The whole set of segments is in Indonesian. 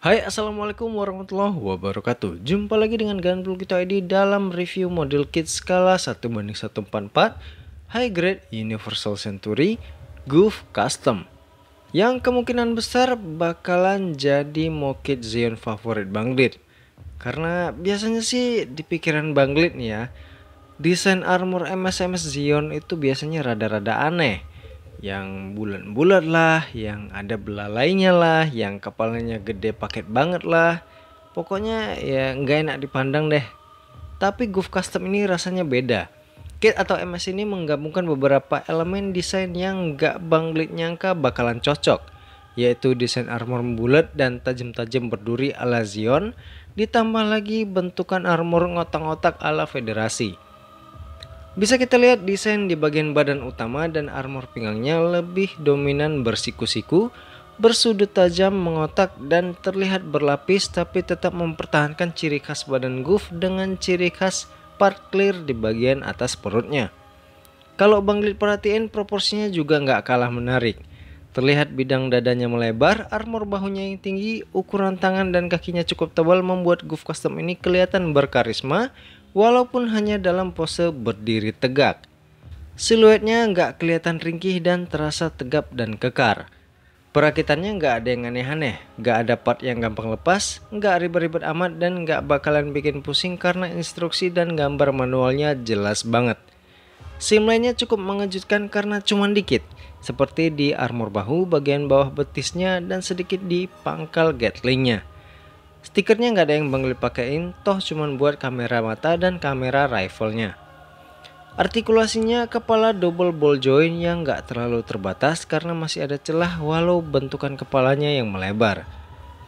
Hai, assalamualaikum warahmatullahi wabarakatuh. Jumpa lagi dengan Ganpul Kita ID dalam review model kit skala 1:144 High Grade Universal Century Goof Custom, yang kemungkinan besar bakalan jadi mokit Zeon favorit Bang Lid. Karena biasanya sih di pikiran Bang Lid nih ya, desain armor MS Zeon itu biasanya rada-rada aneh, yang bulat-bulat lah, yang ada belalainya lah, yang kepalanya gede paket banget lah. Pokoknya ya nggak enak dipandang deh. Tapi Goof Custom ini rasanya beda. Kit atau MS ini menggabungkan beberapa elemen desain yang nggak Bang Lid nyangka bakalan cocok, yaitu desain armor bulat dan tajam-tajam berduri ala Zeon, ditambah lagi bentukan armor ngotak-ngotak ala Federasi. Bisa kita lihat desain di bagian badan utama dan armor pinggangnya lebih dominan bersiku-siku, bersudut tajam, mengotak, dan terlihat berlapis, tapi tetap mempertahankan ciri khas badan Goof dengan ciri khas part clear di bagian atas perutnya. Kalau Bang Lid perhatiin, proporsinya juga nggak kalah menarik. Terlihat bidang dadanya melebar, armor bahunya yang tinggi, ukuran tangan dan kakinya cukup tebal membuat Goof Custom ini kelihatan berkarisma walaupun hanya dalam pose berdiri tegak. Siluetnya nggak kelihatan ringkih dan terasa tegap dan kekar. Perakitannya nggak ada yang aneh-aneh, nggak ada part yang gampang lepas, nggak ribet-ribet amat, dan nggak bakalan bikin pusing karena instruksi dan gambar manualnya jelas banget. Sim lainnya cukup mengejutkan karena cuma dikit, seperti di armor bahu, bagian bawah betisnya, dan sedikit di pangkal gatlingnya. Stikernya nggak ada yang Bang Lid pakein, toh cuman buat kamera mata dan kamera rifle-nya. Artikulasinya kepala double ball joint yang nggak terlalu terbatas karena masih ada celah walau bentukan kepalanya yang melebar.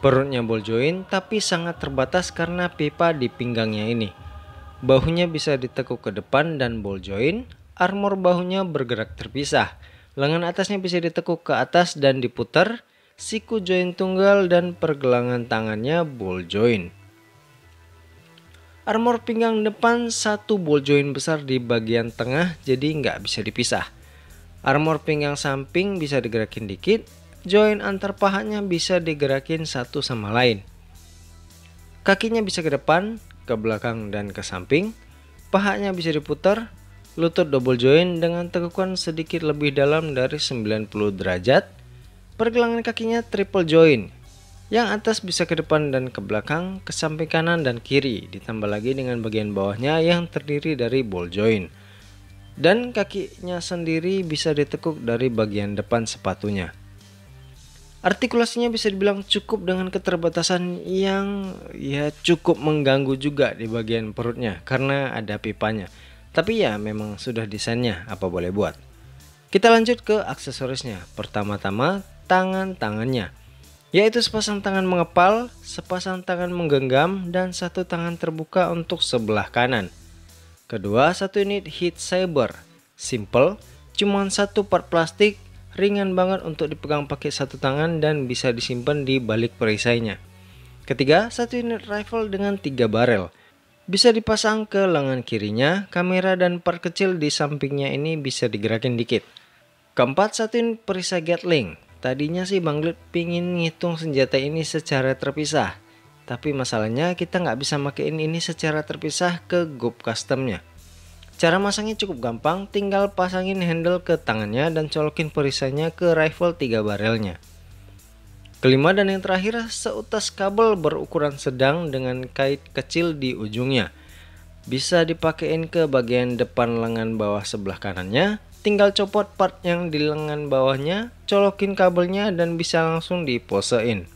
Perutnya ball joint tapi sangat terbatas karena pipa di pinggangnya ini. Bahunya bisa ditekuk ke depan dan ball joint, armor bahunya bergerak terpisah. Lengan atasnya bisa ditekuk ke atas dan diputar, siku joint tunggal, dan pergelangan tangannya ball joint. Armor pinggang depan satu ball joint besar di bagian tengah, jadi nggak bisa dipisah. Armor pinggang samping bisa digerakin dikit, joint antar pahanya bisa digerakin satu sama lain. Kakinya bisa ke depan, ke belakang, dan ke samping. Pahanya bisa diputar, lutut double joint dengan tekukan sedikit lebih dalam dari 90 derajat. Pergelangan kakinya triple joint, yang atas bisa ke depan dan ke belakang, ke samping kanan dan kiri, ditambah lagi dengan bagian bawahnya yang terdiri dari ball joint. Dan kakinya sendiri bisa ditekuk dari bagian depan sepatunya. Artikulasinya bisa dibilang cukup dengan keterbatasan yang ya cukup mengganggu juga di bagian perutnya karena ada pipanya. Tapi ya memang sudah desainnya, apa boleh buat. Kita lanjut ke aksesorisnya. Pertama-tama tangannya, yaitu sepasang tangan mengepal, sepasang tangan menggenggam, dan satu tangan terbuka untuk sebelah kanan. Kedua, satu unit heat saber, simple, cuman satu part plastik, ringan banget untuk dipegang pakai satu tangan dan bisa disimpan di balik perisainya. Ketiga, satu unit rifle dengan 3 barel, bisa dipasang ke lengan kirinya, kamera dan part kecil di sampingnya ini bisa digerakin dikit. Keempat, satu unit perisai Gatling. Tadinya sih Bang Lid pingin ngitung senjata ini secara terpisah, tapi masalahnya kita nggak bisa makein ini secara terpisah ke Goof Customnya. Cara masangnya cukup gampang, tinggal pasangin handle ke tangannya dan colokin perisainya ke rifle 3 barelnya. Kelima dan yang terakhir, seutas kabel berukuran sedang dengan kait kecil di ujungnya. Bisa dipakein ke bagian depan lengan bawah sebelah kanannya. Tinggal copot part yang di lengan bawahnya, colokin kabelnya, dan bisa langsung diposein.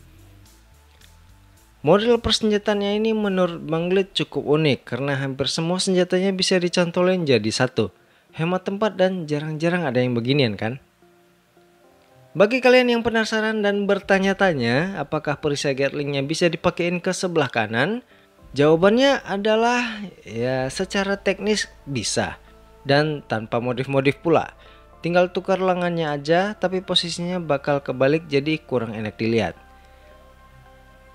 Model persenjataannya ini menurut Bang Lid cukup unik karena hampir semua senjatanya bisa dicantolin jadi satu. Hemat tempat dan jarang-jarang ada yang beginian kan? Bagi kalian yang penasaran dan bertanya-tanya apakah perisai Gatlingnya bisa dipakein ke sebelah kanan, jawabannya adalah ya secara teknis bisa. Dan tanpa modif-modif pula. Tinggal tukar lengannya aja, tapi posisinya bakal kebalik jadi kurang enak dilihat.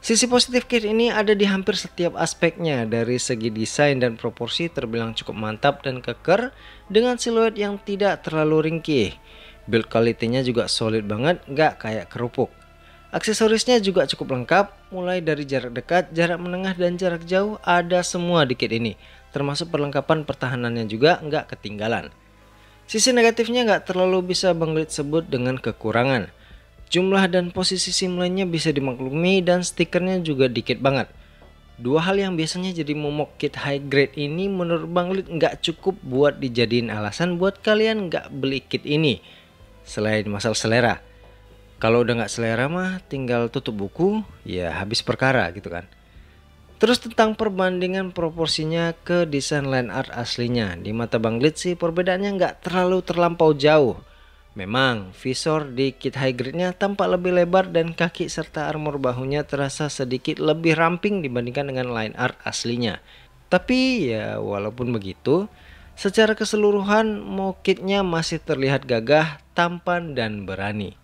Sisi positif kit ini ada di hampir setiap aspeknya. Dari segi desain dan proporsi terbilang cukup mantap dan keker dengan siluet yang tidak terlalu ringkih. Build quality-nya juga solid banget, gak kayak kerupuk. Aksesorisnya juga cukup lengkap, mulai dari jarak dekat, jarak menengah, dan jarak jauh ada semua di kit ini. Termasuk perlengkapan pertahanannya juga nggak ketinggalan. Sisi negatifnya nggak terlalu bisa Bang Lid sebut dengan kekurangan. Jumlah dan posisi SIM lainnya bisa dimaklumi dan stikernya juga dikit banget. Dua hal yang biasanya jadi momok kit high grade ini menurut Bang Lid nggak cukup buat dijadiin alasan buat kalian nggak beli kit ini. Selain masalah selera. Kalau udah nggak selera mah tinggal tutup buku, ya habis perkara gitu kan. Terus tentang perbandingan proporsinya ke desain line art aslinya, di mata Bang Lid sih perbedaannya nggak terlalu terlampau jauh. Memang visor di kit high grade-nya tampak lebih lebar dan kaki serta armor bahunya terasa sedikit lebih ramping dibandingkan dengan line art aslinya. Tapi ya walaupun begitu, secara keseluruhan kitnya masih terlihat gagah, tampan dan berani.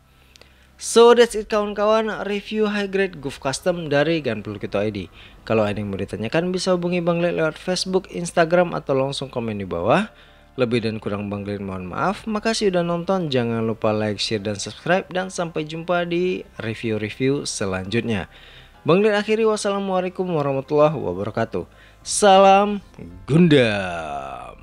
So that's it kawan-kawan, review high grade GUV custom dari Gunpul Kito ID. Kalau ada yang mau ditanyakan bisa hubungi Bang Lid lewat Facebook, Instagram atau langsung komen di bawah. Lebih dan kurang Bang Lid mohon maaf. Makasih udah nonton, jangan lupa like, share dan subscribe, dan sampai jumpa di review-review selanjutnya. Bang Lid akhiri, wassalamualaikum warahmatullahi wabarakatuh. Salam Gundam.